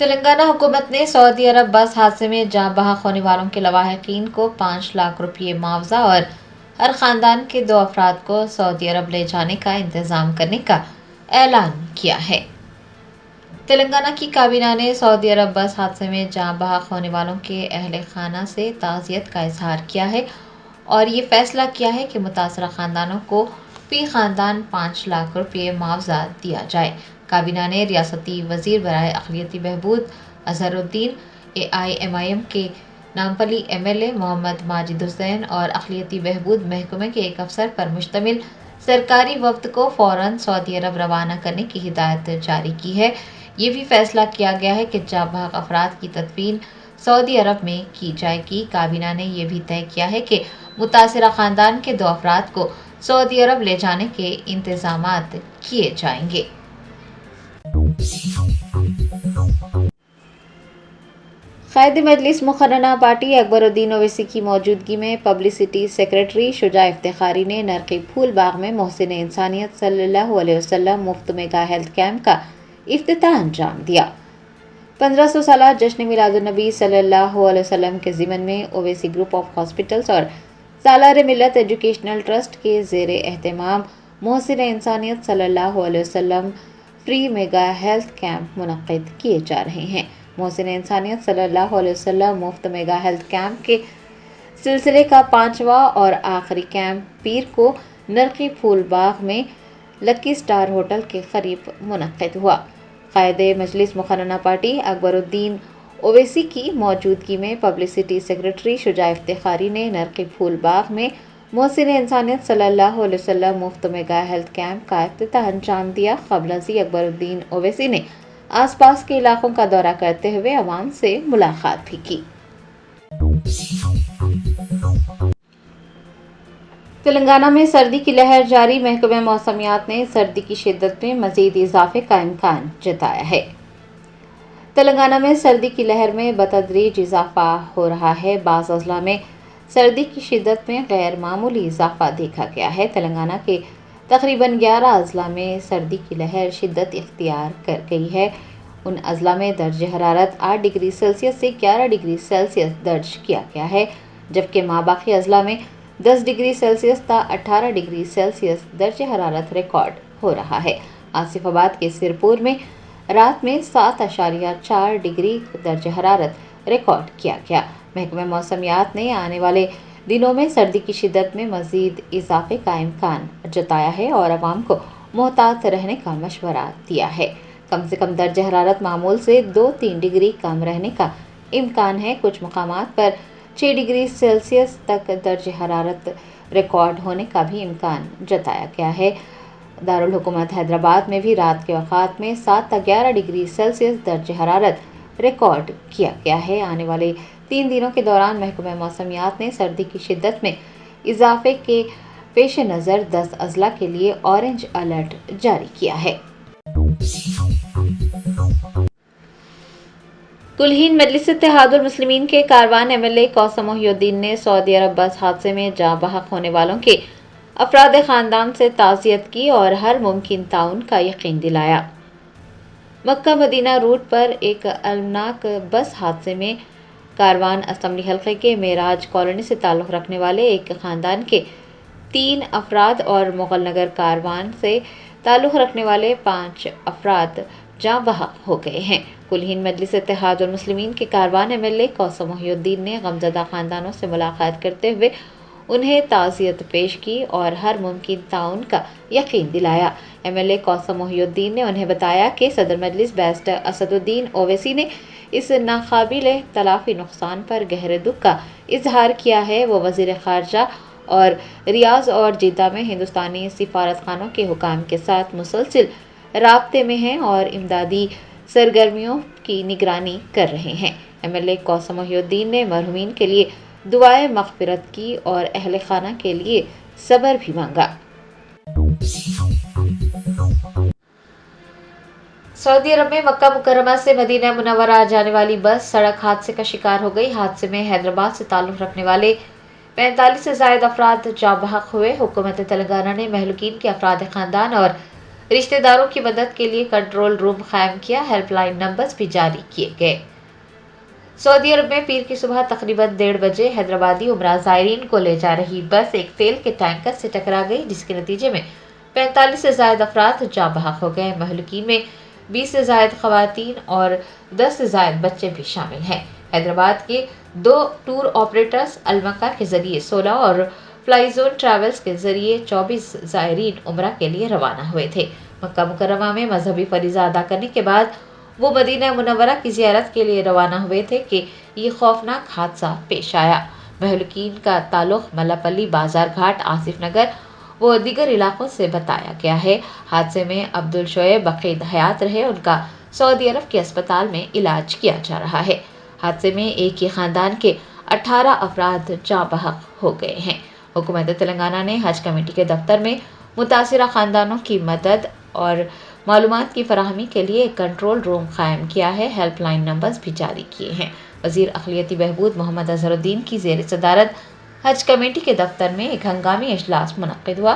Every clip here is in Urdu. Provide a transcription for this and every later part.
تلنگانہ حکومت نے سعودی عرب بس حادثے میں جاں بحق ہونے والوں کے لواحقین کو 5 لاکھ روپے معاوضہ اور ہر خاندان کے 2 افراد کو سعودی عرب لے جانے کا انتظام کرنے کا اعلان کیا ہے۔ تلنگانہ کی کابینہ نے سعودی عرب بس حادثے میں جاں بحق ہونے والوں کے اہل خانہ سے تعزیت کا اظہار کیا ہے اور یہ فیصلہ کیا ہے کہ متاثرہ خاندانوں کو فی خاندان 5 لاکھ روپے معاوضہ دیا جائے۔ کابینہ نے ریاستی وزیر برائے اقلیتی بہبود اظہر الدین، AIMIM کے نامپلی MLA محمد ماجد حسین اور اقلیتی بہبود محکمے کے ایک افسر پر مشتمل سرکاری وفد کو فوراً سعودی عرب روانہ کرنے کی ہدایت جاری کی ہے۔ یہ بھی فیصلہ کیا گیا ہے کہ جاں بحق افراد کی تدفین سعودی عرب میں کی جائے گی۔ کابینہ نے یہ بھی طے کیا ہے کہ متاثرہ خاندان کے 2 افراد کو سعودی عرب لے جانے کے انتظامات کیے جائیں گے۔ قائد مجلس مقننہ پارٹی اکبر الدین اویسی کی موجودگی میں پبلسٹی سیکریٹری شجاع افتخاری نے نرقی پھول باغ میں محسن انسانیت صلی اللہ علیہ وسلم مفت میگا ہیلتھ کیمپ کا افتتاح انجام دیا۔ 1500 سالہ جشن میلاد النبی صلی اللہ علیہ وسلم کے ضمن میں اویسی گروپ آف ہاسپٹلز اور سالار ملت ایجوکیشنل ٹرسٹ کے زیر اہتمام محسن انسانیت صلی اللہ علیہ وسلم فری میگا ہیلتھ کیمپ منعقد کیے جا رہے ہیں۔ محسن انسانیت صلی اللہ علیہ وسلم مفت میگا ہیلتھ کیمپ کے سلسلے کا 5واں اور آخری کیمپ پیر کو نرقی پھول باغ میں لکی سٹار ہوٹل کے قریب منعقد ہوا۔ قائد مجلس مقننہ پارٹی اکبر الدین اویسی کی موجودگی میں پبلسٹی سیکریٹری شجاع افتخاری نے نرقی پھول باغ میں محسن انسانیت صلی اللہ علیہ وسلم مفت میگا ہیلتھ کیمپ کا افتتاح انجام دیا۔ قبل ازیں اکبر الدین اویسی نے آس پاس کے علاقوں کا دورہ کرتے ہوئے عوام سے ملاقات بھی کی۔ تلنگانہ میں سردی کی لہر جاری، محکمہ موسمیات نے سردی کی شدت میں مزید اضافے کا امکان جتایا ہے۔ تلنگانہ میں سردی کی لہر میں بتدریج اضافہ ہو رہا ہے۔ بعض اضلاع میں سردی کی شدت میں غیر معمولی اضافہ دیکھا گیا ہے۔ تلنگانہ کے تقریباً 11 اضلاع میں سردی کی لہر شدت اختیار کر گئی ہے۔ ان اضلاع میں درجہ حرارت 8 ڈگری سیلسیس سے 11 ڈگری سیلسیس درج کیا گیا ہے، جبکہ ماباقی اضلاع میں 10 ڈگری سیلسیس تا 18 ڈگری سیلسیس درجہ حرارت ریکارڈ ہو رہا ہے۔ آصف آباد کے سرپور میں رات میں 7.4 ڈگری درجہ حرارت ریکارڈ کیا گیا۔ محکمہ موسمیات نے آنے والے دنوں میں سردی کی شدت میں مزید اضافے کا امکان جتایا ہے اور عوام کو محتاط رہنے کا مشورہ دیا ہے۔ کم سے کم درجہ حرارت معمول سے 2-3 ڈگری کم رہنے کا امکان ہے۔ کچھ مقامات پر 6 ڈگری سیلسیس تک درجہ حرارت ریکارڈ ہونے کا بھی امکان جتایا گیا ہے۔ دارالحکومت حیدرآباد میں بھی رات کے اوقات میں 7 تا 11 ڈگری سیلسیس درجہ حرارت ریکارڈ کیا گیا ہے۔ آنے والے 3 دنوں کے دوران محکمہ موسمیات نے سردی کی شدت میں اضافے کے پیش نظر 10 اضلاع کے لیے اورنج الرٹ جاری کیا ہے۔ کل ہند مجلس اتحاد المسلمین کے کاروان MLA کوثر محی الدین نے سعودی عرب بس حادثے میں جاں بحق ہونے والوں کے افراد خاندان سے تعزیت کی اور ہر ممکن تعاون کا یقین دلایا۔ مکہ مدینہ روٹ پر ایک المناک بس حادثے میں کاروان اسمبلی حلقے کے معراج کالونی سے تعلق رکھنے والے ایک خاندان کے 3 افراد اور مغل نگر کاروان سے تعلق رکھنے والے 5 افراد جاں بحق ہو گئے ہیں۔ کل ہند مجلس اتحاد المسلمین کے کاروان MLA کوثر محی الدین نے غمزدہ خاندانوں سے ملاقات کرتے ہوئے انہیں تعزیت پیش کی اور ہر ممکن تعاون کا یقین دلایا۔ MLA کوثر محی الدین نے انہیں بتایا کہ صدر مجلس بیرسٹر اسد الدین اویسی نے اس ناقابل تلافی نقصان پر گہرے دکھ کا اظہار کیا ہے۔ وہ وزیر خارجہ اور ریاض اور جدہ میں ہندوستانی سفارت خانوں کے حکام کے ساتھ مسلسل رابطے میں ہیں اور امدادی سرگرمیوں کی نگرانی کر رہے ہیں۔ MLA کوثر محی الدین نے مرحومین کے لیے دعائے مغفرت کی اور اہل خانہ کے لیے صبر بھی مانگا۔ سعودی عرب میں مکہ مکرمہ سے مدینہ منورہ جانے والی بس سڑک حادثے کا شکار ہو گئی۔ حادثے میں حیدرآباد سے تعلق رکھنے والے 45 سے زائد افراد جاں بحق ہوئے۔ حکومت تلنگانہ نے مہلوکین کے افراد خاندان اور رشتہ داروں کی مدد کے لیے کنٹرول روم قائم کیا، ہیلپ لائن نمبرز بھی جاری کیے گئے۔ سعودی عرب میں پیر کی صبح تقریباً 1:30 بجے حیدرآبادی عمرہ زائرین کو لے جا رہی بس ایک تیل کے ٹینکر سے ٹکرا گئی، جس کے نتیجے میں 45 سے زائد افراد جاں بحق ہو گئے۔ مہلوکین میں 20 سے زائد خواتین اور 10 سے زائد بچے بھی شامل ہیں۔ حیدرآباد کے 2 ٹور آپریٹرز المکہ کے ذریعے 16 اور فلائی زون ٹریولز کے ذریعے 24 زائرین عمرہ کے لیے روانہ ہوئے تھے۔ مکہ مکرمہ میں مذہبی فریضہ ادا کرنے کے بعد وہ مدینہ منورہ کی زیارت کے لیے روانہ ہوئے تھے کہ یہ خوفناک حادثہ پیش آیا۔ مہلوکین کا تعلق ملاپلی، بازار گھاٹ، آصف نگر و دیگر علاقوں سے بتایا گیا ہے۔ حادثے میں عبدالشعیب بقید حیات رہے، ان کا سعودی عرب کے اسپتال میں علاج کیا جا رہا ہے۔ حادثے میں ایک ہی خاندان کے 18 افراد جاں بحق ہو گئے ہیں۔ حکومت تلنگانہ نے حج کمیٹی کے دفتر میں متاثرہ خاندانوں کی مدد اور معلومات کی فراہمی کے لیے ایک کنٹرول روم قائم کیا ہے، ہیلپ لائن نمبرز بھی جاری کیے ہیں۔ وزیر اقلیتی بہبود محمد اظہر الدین کی زیر صدارت حج کمیٹی کے دفتر میں ایک ہنگامی اجلاس منعقد ہوا،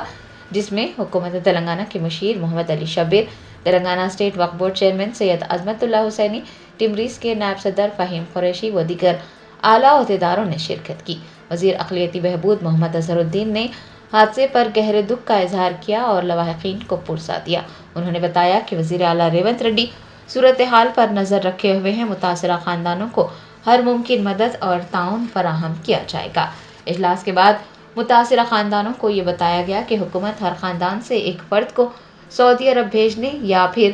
جس میں حکومت تلنگانہ کے مشیر محمد علی شبیر، تلنگانہ اسٹیٹ وقف بورڈ چیئرمین سید عظمت اللہ حسینی، ٹمریز کے نائب صدر فہیم قریشی و دیگر اعلیٰ عہدیداروں نے شرکت کی۔ وزیر اقلیتی بہبود محمد اظہر الدین نے حادثے پر گہرے دکھ کا اظہار کیا اور لواحقین کو پرسہ دیا۔ انہوں نے بتایا کہ وزیر اعلیٰ ریونت ریڈی صورتحال پر نظر رکھے ہوئے ہیں، متاثرہ خاندانوں کو ہر ممکن مدد اور تعاون فراہم کیا جائے گا۔ اجلاس کے بعد متاثرہ خاندانوں کو یہ بتایا گیا کہ حکومت ہر خاندان سے ایک فرد کو سعودی عرب بھیجنے یا پھر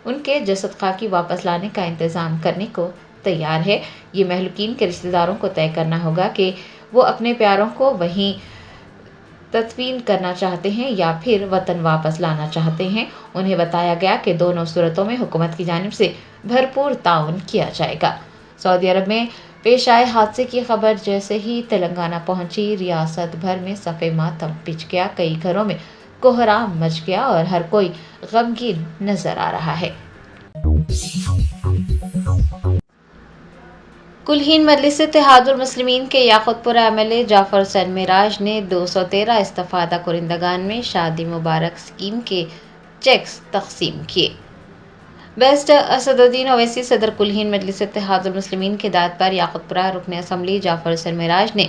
ان کے جسد خاکی واپس لانے کا انتظام کرنے کو تیار ہے۔ یہ مہلوکین کے رشتہ داروں کو طے کرنا ہوگا کہ وہ اپنے پیاروں کو وہیں تدفین کرنا چاہتے ہیں یا پھر وطن واپس لانا چاہتے ہیں۔ انہیں بتایا گیا کہ دونوں صورتوں میں حکومت کی جانب سے بھرپور تعاون کیا جائے گا۔ سعودی عرب میں پیش آئے حادثے کی خبر جیسے ہی تلنگانہ پہنچی، ریاست بھر میں صف ماتم پچ گیا، کئی گھروں میں کوہرام مچ گیا اور ہر کوئی غمگین نظر آ رہا ہے۔ کلہین مجلس اتحاد المسلمین کے یاقوت پورہ ایم ایل اے جعفر حسین معراج نے 213 استفادہ کنندگان میں شادی مبارک اسکیم کے چیکس تقسیم کیے۔ بیسٹ اسد الدین اویسی صدر کلہین مجلس اتحاد المسلمین کی ہدایت پر یاقوت پورہ رکن اسمبلی جعفر حسین معراج نے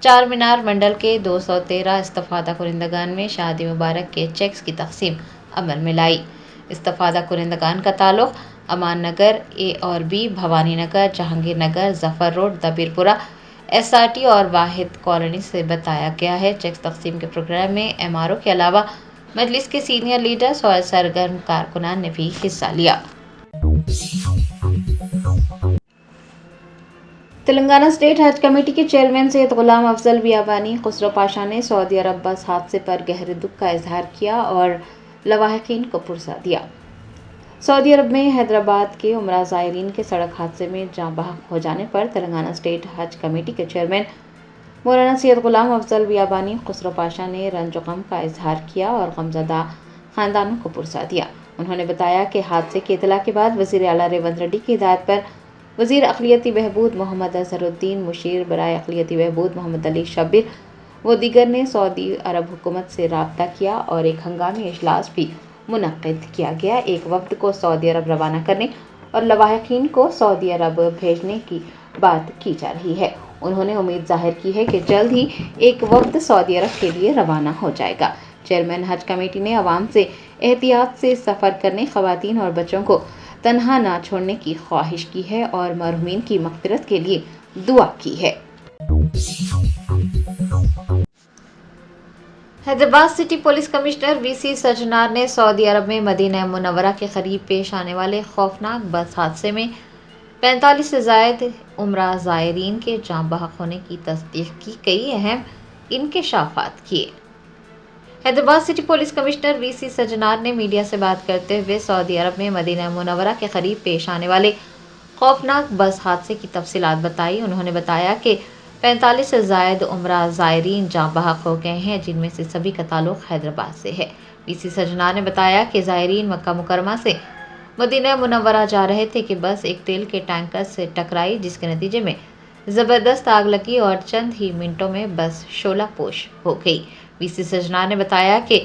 چار مینار منڈل کے 213 استفادہ کنندگان میں شادی مبارک کے چیکس کی تقسیم عمل میں لائی۔ استفادہ کنندگان کا تعلق امان نگر اے اور B, Bhawani Nagar, Jahangir Nagar, Zafar Road, Dabirpura, S are T اور واحد کالونی سے بتایا گیا ہے۔ چیکس تقسیم کے پروگرام میں ایم آر او کے علاوہ مجلس کے سینئر لیڈرز اور سرگرم کارکنان نے بھی حصہ لیا۔ تلنگانہ اسٹیٹ حج کمیٹی کے چیئرمین سید غلام افضل بیابانی خسرو پاشا نے سعودی عرب بس حادثے پر گہرے دکھ کا اظہار کیا اور لواحقین کو پرسہ دیا۔ سعودی عرب میں حیدرآباد کے عمرہ زائرین کے سڑک حادثے میں جاں بحق ہو جانے پر تلنگانہ اسٹیٹ حج کمیٹی کے چیئرمین مولانا سید غلام افضل بیابانی خسرو پاشا نے رنج و غم کا اظہار کیا اور غمزدہ خاندانوں کو پرسہ دیا۔ انہوں نے بتایا کہ حادثے کی اطلاع کے بعد وزیر اعلیٰ ریونت ریڈی کی ہدایت پر وزیر اقلیتی بہبود محمد اظہر الدین، مشیر برائے اقلیتی بہبود محمد علی شبیر و دیگر نے سعودی عرب حکومت سے رابطہ کیا اور ایک ہنگامی اجلاس بھی منعقد کیا گیا۔ ایک وفد کو سعودی عرب روانہ کرنے اور لواحقین کو سعودی عرب بھیجنے کی بات کی جا رہی ہے۔ انہوں نے امید ظاہر کی ہے کہ جلد ہی ایک وفد سعودی عرب کے لیے روانہ ہو جائے گا۔ چیئرمین حج کمیٹی نے عوام سے احتیاط سے سفر کرنے، خواتین اور بچوں کو تنہا نہ چھوڑنے کی خواہش کی ہے اور مرحومین کی مغفرت کے لیے دعا کی ہے۔ حیدرآباد سٹی پولیس کمشنر وی سی سجنار نے سعودی عرب میں مدینہ منورہ کے قریب پیش آنے والے خوفناک بس حادثے میں 45 سے زائد عمرہ زائرین کے جاں بحق ہونے کی تصدیق کی کئی اہم انکشافات کیے۔ حیدرآباد سٹی پولیس کمشنر وی سی سجنار نے میڈیا سے بات کرتے ہوئے سعودی عرب میں مدینہ منورہ کے قریب پیش آنے والے خوفناک بس حادثے کی تفصیلات بتائی۔ انہوں نے بتایا کہ 45 سے زائد عمرہ زائرین جاں بحق ہو گئے ہیں، جن میں سے سبھی کا تعلق حیدرآباد سے ہے۔ وی سی سجنار نے بتایا کہ زائرین مکہ مکرمہ سے مدینہ منورہ جا رہے تھے کہ بس ایک تیل کے ٹینکر سے ٹکرائی، جس کے نتیجے میں زبردست آگ لگی اور چند ہی منٹوں میں بس شعلہ پوش ہو گئی۔ وی سی سجنار نے بتایا کہ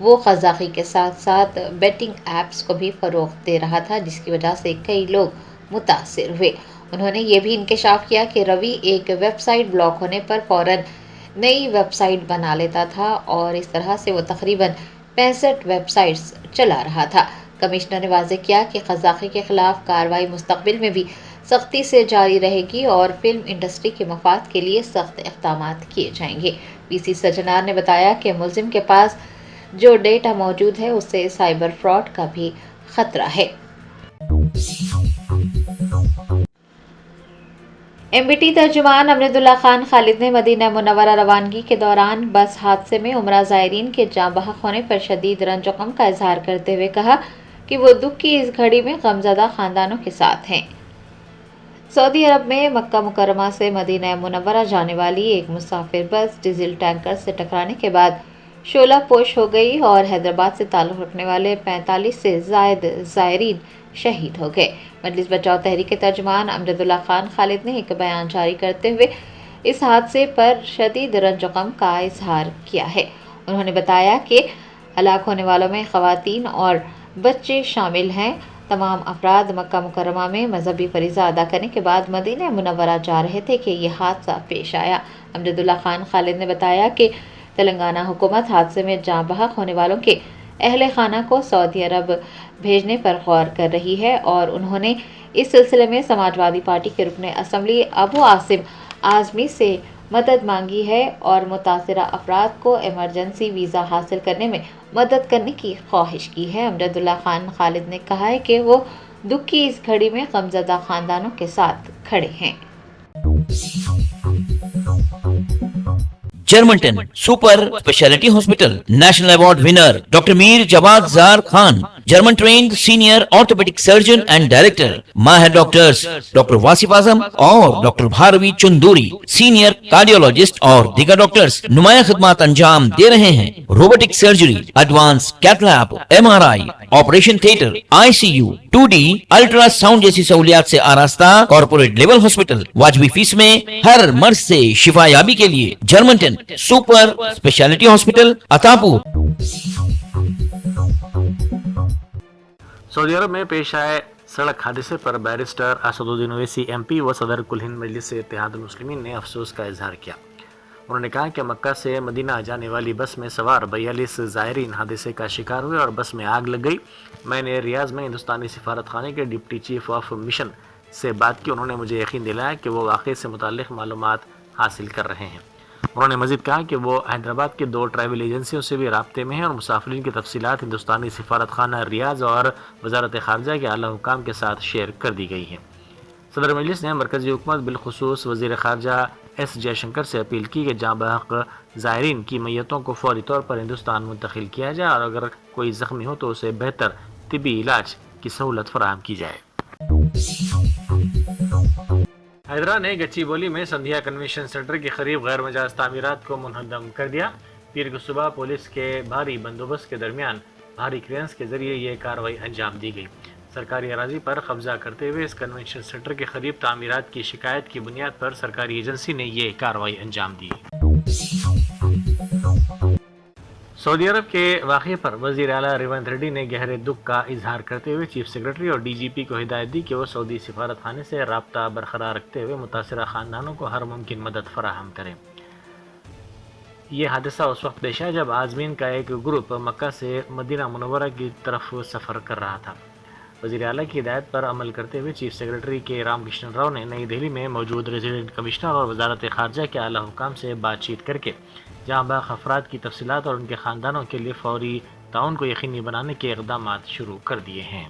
وہ قذاقی کے ساتھ ساتھ بیٹنگ ایپس کو بھی فروغ دے رہا تھا، جس کی وجہ سے کئی لوگ متاثر ہوئے۔ انہوں نے یہ بھی انکشاف کیا کہ روی ایک ویب سائٹ بلاک ہونے پر فوراً نئی ویب سائٹ بنا لیتا تھا اور اس طرح سے وہ تقریباً 65 ویب سائٹس چلا رہا تھا۔ کمشنر نے واضح کیا کہ قذاقی کے خلاف کارروائی مستقبل میں بھی سختی سے جاری رہے گی اور فلم انڈسٹری کے مفاد کے لیے سخت اقدامات کیے جائیں گے۔ پی سی سجنار نے بتایا کہ ملزم کے پاس جو ڈیٹا موجود ہے اس سے سائبر فراڈ کا بھی خطرہ ہے۔ ایم بی ٹی ترجمان امجد اللہ خان خالد نے مدینہ منورہ روانگی کے دوران بس حادثے میں عمرہ زائرین کے جاں بحق ہونے پر شدید رنج و غم کا اظہار کرتے ہوئے کہا کہ وہ دکھ کی اس گھڑی میں غمزدہ خاندانوں کے ساتھ ہیں۔ سعودی عرب میں مکہ مکرمہ سے مدینہ منورہ جانے والی ایک مسافر بس ڈیزل ٹینکر سے ٹکرانے کے بعد شعلہ پوش ہو گئی اور حیدرآباد سے تعلق رکھنے والے 45 سے زائد زائرین شہید ہو گئے۔ مجلس بچاؤ تحریک کے ترجمان امجد اللہ خان خالد نے ایک بیان جاری کرتے ہوئے اس حادثے پر شدید رنج و غم کا اظہار کیا ہے۔ انہوں نے بتایا کہ ہلاک ہونے والوں میں خواتین اور بچے شامل ہیں۔ تمام افراد مکہ مکرمہ میں مذہبی فریضہ ادا کرنے کے بعد مدینہ منورہ جا رہے تھے کہ یہ حادثہ پیش آیا۔ امجد اللہ خان خالد نے بتایا کہ تلنگانہ حکومت حادثے میں جاں بحق ہونے والوں کے اہل خانہ کو سعودی عرب بھیجنے پر غور کر رہی ہے اور انہوں نے اس سلسلے میں سماجوادی پارٹی کے رکن اسمبلی ابو عاصم اعظمی سے مدد مانگی ہے اور متاثرہ افراد کو ایمرجنسی ویزا حاصل کرنے میں مدد کرنے کی خواہش کی ہے۔ امجد اللہ خان خالد نے کہا ہے کہ وہ دکھ کی اس گھڑی میں غمزدہ خاندانوں کے ساتھ کھڑے ہیں۔ Germanton super speciality hospital national award winner doctor Mir Jawad Zar Khan, German trained senior orthopaedic surgeon and director, ماہر ڈاکٹرز ڈاکٹر واصف اعظم اور doctor Bharavi Chanduri, senior cardiologist اور دیگر ڈاکٹرز نمایاں خدمات انجام دے رہے ہیں۔ Robotic surgery, advance cath lab, M R I, operation theatre, I C U, 2D ultrasound جیسی سہولیات سے آراستہ کارپوریٹ لیول ہاسپٹل، واجبی فیس میں ہر مرض سے شفا یابی کے لیے جرمنٹن سپر اسپیشلٹی ہاسپٹل عطاپور۔ سعودی عرب میں پیش آئے سڑک حادثے پر بیرسٹر اسد الدین اویسی ایم پی و صدر کل ہند مجلس اتحاد المسلمین نے افسوس کا اظہار کیا۔ انہوں نے کہا کہ مکہ سے مدینہ جانے والی بس میں سوار 42 زائرین حادثے کا شکار ہوئے اور بس میں آگ لگ گئی۔ میں نے ریاض میں ہندوستانی سفارت خانے کے ڈپٹی چیف آف مشن سے بات کی۔ انہوں نے مجھے یقین دلایا کہ وہ واقعے سے متعلق معلومات حاصل کر رہے ہیں۔ انہوں نے مزید کہا کہ وہ حیدرآباد کی 2 ٹریول ایجنسیوں سے بھی رابطے میں ہیں اور مسافرین کی تفصیلات ہندوستانی سفارت خانہ ریاض اور وزارت خارجہ کے اعلیٰ حکام کے ساتھ شیئر کر دی گئی ہیں۔ صدر مجلس نے مرکزی حکومت بالخصوص وزیر خارجہ ایس جے شنکر سے اپیل کی کہ جاں بحق زائرین کی میتوں کو فوری طور پر ہندوستان منتقل کیا جائے اور اگر کوئی زخمی ہو تو اسے بہتر طبی علاج کی سہولت فراہم کی جائے۔ حیدرآباد نے گچی بولی میں سندھیا کنونشن سینٹر کے قریب غیر مجاز تعمیرات کو منہدم کر دیا۔ پیر کو صبح پولیس کے بھاری بندوبست کے درمیان بھاری کرینز کے ذریعے یہ کارروائی انجام دی گئی۔ سرکاری اراضی پر قبضہ کرتے ہوئے اس کنونشن سینٹر کے قریب تعمیرات کی شکایت کی بنیاد پر سرکاری ایجنسی نے یہ کارروائی انجام دی۔ سعودی عرب کے واقعے پر وزیر اعلیٰ ریونت ریڈی نے گہرے دکھ کا اظہار کرتے ہوئے چیف سیکرٹری اور ڈی جی پی کو ہدایت دی کہ وہ سعودی سفارت خانے سے رابطہ برقرار رکھتے ہوئے متاثرہ خاندانوں کو ہر ممکن مدد فراہم کریں۔ یہ حادثہ اس وقت پیش آیا جب عازمین کا ایک گروپ مکہ سے مدینہ منورہ کی طرف سفر کر رہا تھا۔ وزیر اعلیٰ کی ہدایت پر عمل کرتے ہوئے چیف سیکرٹری کے رام کرشن راؤ نے نئی دہلی میں موجود ریزیڈنٹ کمشنر اور وزارت خارجہ کے اعلیٰ حکام سے بات چیت کر کے جاں بحق افراد کی تفصیلات اور ان کے خاندانوں کے لیے فوری تعاون کو یقینی بنانے کے اقدامات شروع کر دیے ہیں۔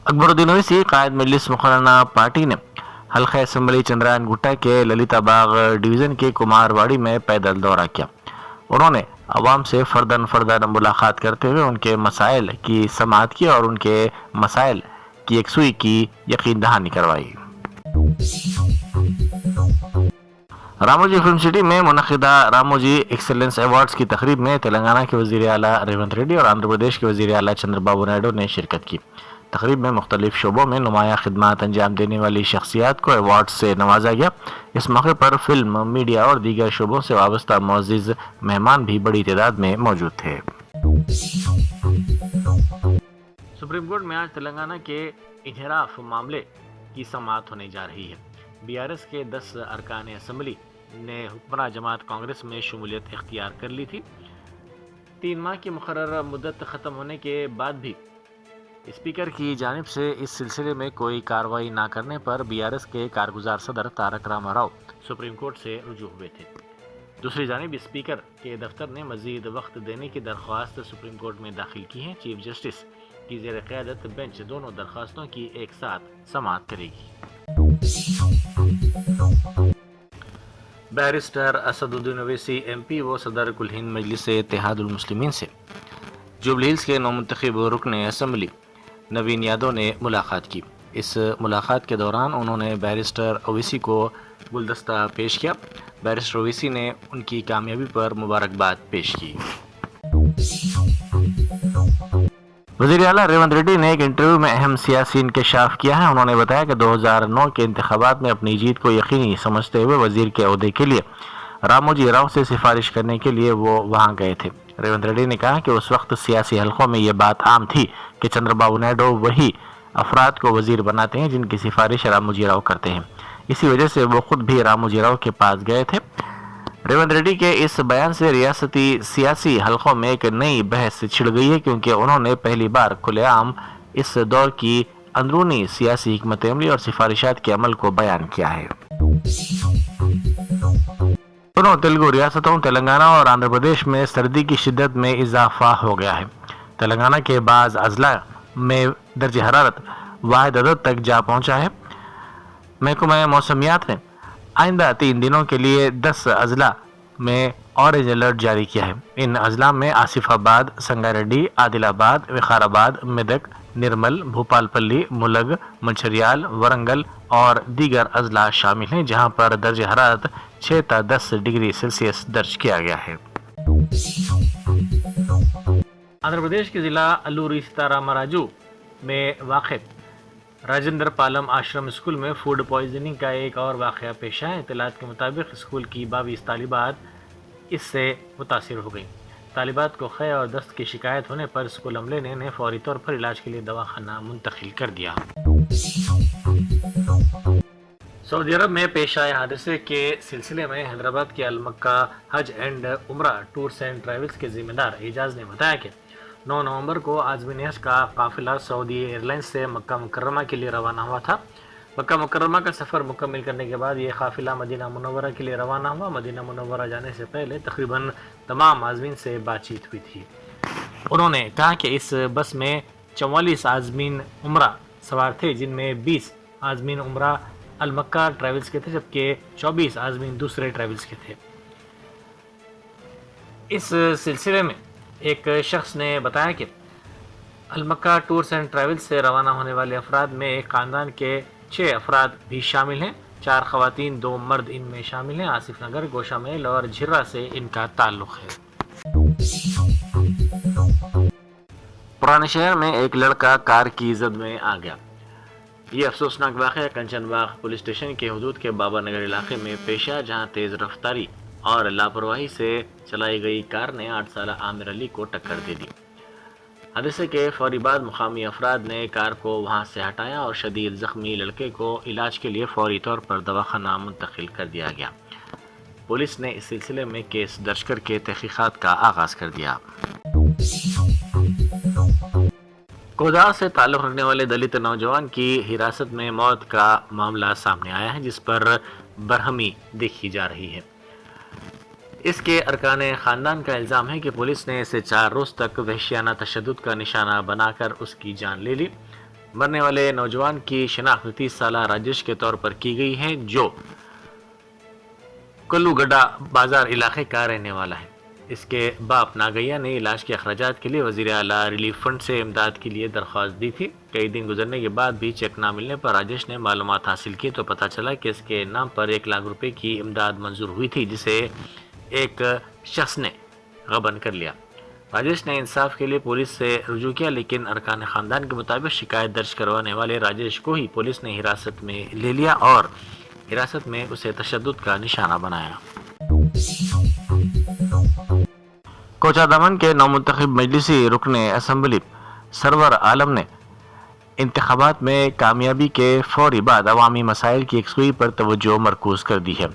اکبر الدین اویسی قائد مجلس مقننہ پارٹی نے حلقہ اسمبلی چندرائن گٹا کے للیتا باغ ڈویژن کے کمار واڑی میں پیدل دورہ کیا۔ انہوں نے عوام سے فرداً ملاقات کرتے ہوئے ان کے مسائل کی سماعت کی اور ان کے مسائل کی یکسوئی کی یقین دہانی کروائی۔ راموجی فلم سٹی میں منعقدہ راموجی ایکسیلنس ایوارڈز کی تقریب میں تلنگانہ کے وزیر اعلیٰ ریونت ریڈی اور آندھرا پردیش کے وزیر اعلیٰ چندر بابو نائیڈو نے شرکت کی۔ تقریب میں مختلف شعبوں میں نمایاں خدمات انجام دینے والی شخصیات کو ایوارڈ سے نوازا گیا۔ اس موقع پر فلم، میڈیا اور دیگر شعبوں سے وابستہ معزز مہمان بھی بڑی تعداد میں موجود تھے۔ سپریم کورٹ میں آج تلنگانہ کے انحراف معاملے کی سماعت ہونے جا رہی ہے۔ BRS کے 10 ارکان اسمبلی نے حکمراں جماعت کانگریس میں شمولیت اختیار کر لی تھی۔ 3 ماہ کی مقررہ مدت ختم ہونے کے بعد بھی اسپیکر کی جانب سے اس سلسلے میں کوئی کارروائی نہ کرنے پر BRS کے کارگزار صدر تارک راما راؤ سپریم کورٹ سے رجوع ہوئے تھے۔ دوسری جانب اسپیکر کے دفتر نے مزید وقت دینے کی درخواست سپریم کورٹ میں داخل کی ہے۔ چیف جسٹس کی زیر قیادت بینچ دونوں درخواستوں کی ایک ساتھ سماعت کرے گی۔ بیرسٹر اسد الدین اویسی MP و صدر کل ہند مجلس اتحاد المسلمین سے جوبلی ہلز کے نومنتخب رکن اسمبلی نوین یادو نے ملاقات کی۔ اس ملاقات کے دوران انہوں نے بیرسٹر اویسی کو گلدستہ پیش کیا۔ بیرسٹر اویسی نے ان کی کامیابی پر مبارکباد پیش کی۔ وزیر اعلیٰ ریونت ریڈی نے ایک انٹرویو میں اہم سیاسی انکشاف کیا ہے۔ انہوں نے بتایا کہ 2009 کے انتخابات میں اپنی جیت کو یقینی سمجھتے ہوئے وزیر کے عہدے کے لیے راموجی راؤ سے سفارش کرنے کے لیے وہ وہاں گئے تھے۔ ریونت ریڈی نے کہا کہ اس وقت سیاسی حلقوں میں یہ بات عام تھی کہ چندر بابو نائیڈو وہی افراد کو وزیر بناتے ہیں جن کی سفارش راموجی راؤ کرتے ہیں، اسی وجہ سے وہ خود بھی راموجی راؤ کے پاس گئے تھے۔ ریونت ریڈی کے اس بیان سے ریاستی سیاسی حلقوں میں ایک نئی بحث چھڑ گئی ہے، کیونکہ انہوں نے پہلی بار کھلے عام اس دور کی اندرونی سیاسی حکمت عملی اور سفارشات کے عمل کو بیان کیا ہے۔ دونوں تیلگو ریاستوں تلنگانہ اور آندھرا پردیش میں سردی کی شدت میں اضافہ ہو گیا ہے۔ تلنگانہ کے بعض اضلاع میں درجہ حرارت واحد عدد تک جا پہنچا ہے۔ محکمہ موسمیات نے آئندہ 3 دنوں کے لیے 10 اضلاع میں اورنج الرٹ جاری کیا ہے۔ ان اضلاع میں آصف آباد، سنگاریڈی، عادل آباد، وقار آباد، میدک، نرمل، بھوپال پلی، ملگ، منچریال، ورنگل اور دیگر اضلاع شامل ہیں، جہاں پر درجہ حرارت 6 تا 10 ڈگری سیلسیس درج کیا گیا ہے۔ آندھرا پردیش کے ضلع الوری سیتارام راجو میں واقع راجندر پالم آشرم اسکول میں فوڈ پوائزننگ کا ایک اور واقعہ پیش آیا ہے۔ اطلاعات کے مطابق اسکول کی 22 طالبات اس سے متاثر ہو گئیں۔ طالبات کو خے اور دست کی شکایت ہونے پر اسکول عملے نے انہیں فوری طور پر علاج کے لیے دواخانہ منتقل کر دیا۔ سعودی عرب میں پیش آئے حادثے کے سلسلے میں حیدرآباد کے المکہ حج اینڈ عمرہ ٹورز اینڈ ٹریولز کے ذمہ دار اعجاز نے بتایا کہ 9 نومبر کو عازمین حج کا قافلہ سعودی ایئر لائنز سے مکہ مکرمہ کے لیے روانہ ہوا تھا۔ مکہ مکرمہ کا سفر مکمل کرنے کے بعد یہ قافلہ مدینہ منورہ کے لیے روانہ ہوا۔ مدینہ منورہ جانے سے پہلے تقریباً تمام عازمین سے بات چیت ہوئی تھی۔ انہوں نے کہا کہ اس بس میں 44 عازمین عمرہ سوار تھے، جن میں 20 عازمین عمرہ المکہ ٹریولز کے تھے، جبکہ 24 عازمین دوسرے ٹریولز کے تھے۔ اس سلسلے میں ایک شخص نے بتایا کہ المکہ ٹورز اینڈ ٹریولز سے روانہ ہونے والے افراد میں ایک خاندان کے 6 افراد بھی شامل ہیں، 4 خواتین 2 مرد ان میں شامل ہیں۔ آصف نگر، گوشہ میل اور جھرہ سے ان کا تعلق ہے۔ پرانے شہر میں ایک لڑکا کار کی زد میں آ گیا۔ یہ افسوسناک واقعہ کنچن باغ پولیس اسٹیشن کے حدود کے بابا نگر علاقے میں پیش آیا، جہاں تیز رفتاری اور لاپرواہی سے چلائی گئی کار نے 8 سالہ عامر علی کو ٹکر دے دی۔ حادثے کے فوری بعد مقامی افراد نے کار کو وہاں سے ہٹایا اور شدید زخمی لڑکے کو علاج کے لیے فوری طور پر دواخانہ منتقل کر دیا گیا۔ پولیس نے اس سلسلے میں کیس درج کر کے تحقیقات کا آغاز کر دیا۔ کودار سے تعلق رکھنے والے دلت نوجوان کی حراست میں موت کا معاملہ سامنے آیا ہے، جس پر برہمی دیکھی جا رہی ہے۔ اس کے ارکان خاندان کا الزام ہے کہ پولیس نے اسے 4 روز تک وحشیانہ تشدد کا نشانہ بنا کر اس کی جان لے لی۔ مرنے والے نوجوان کی شناخت 30 سالہ راجش کے طور پر کی گئی ہے، جو کلو گڈا بازار علاقے کا رہنے والا ہے۔ اس کے باپ ناگیا نے علاج کے اخراجات کے لیے وزیر اعلیٰ ریلیف فنڈ سے امداد کے لیے درخواست دی تھی۔ کئی دن گزرنے کے بعد بھی چیک نہ ملنے پر راجش نے معلومات حاصل کی تو پتہ چلا کہ اس کے نام پر 1 لاکھ روپے کی امداد منظور ہوئی تھی، جسے ایک شخص نے غبن کر لیا۔ راجیش نے انصاف کے لیے پولیس سے رجوع کیا، لیکن ارکان خاندان کے مطابق شکایت درج کروانے والے راجیش کو ہی پولیس نے حراست میں لے لیا اور حراست میں اسے تشدد کا نشانہ بنایا۔ کوچہ دمن کے نومنتخب مجلسی رکن اسمبلی سرور عالم نے انتخابات میں کامیابی کے فوری بعد عوامی مسائل کی یکسوئی پر توجہ مرکوز کر دی ہے۔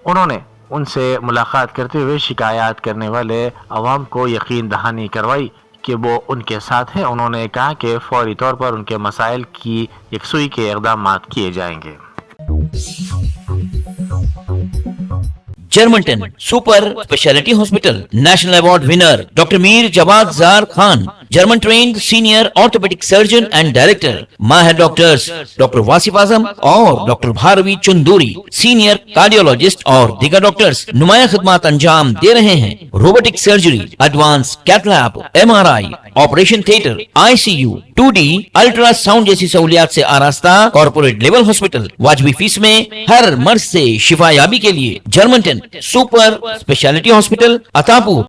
انہوں نے ان سے ملاقات کرتے ہوئے شکایات کرنے والے عوام کو یقین دہانی کروائی کہ وہ ان کے ساتھ ہیں۔ انہوں نے کہا کہ فوری طور پر ان کے مسائل کی یکسوئی کے اقدامات کیے جائیں گے۔ Germanton super speciality hospital national award winner doctor Mir Jawad Zar Khan, German trained senior orthopaedic surgeon and director, ماہر ڈاکٹرز ڈاکٹر واصف اعظم اور doctor Bharavi Chanduri, senior cardiologist اور دیگر ڈاکٹرز نمایاں خدمات انجام دے رہے ہیں۔ Robotic surgery, advance cath lab, MRI، operation theatre, ICU، 2D ultrasound جیسی سہولیات سے آراستہ کارپوریٹ لیول ہاسپٹل، واجبی فیس میں ہر مرض سے شفا یابی کے لیے جرمنٹن سپر اسپیشلٹی ہاسپٹل، عطاپور۔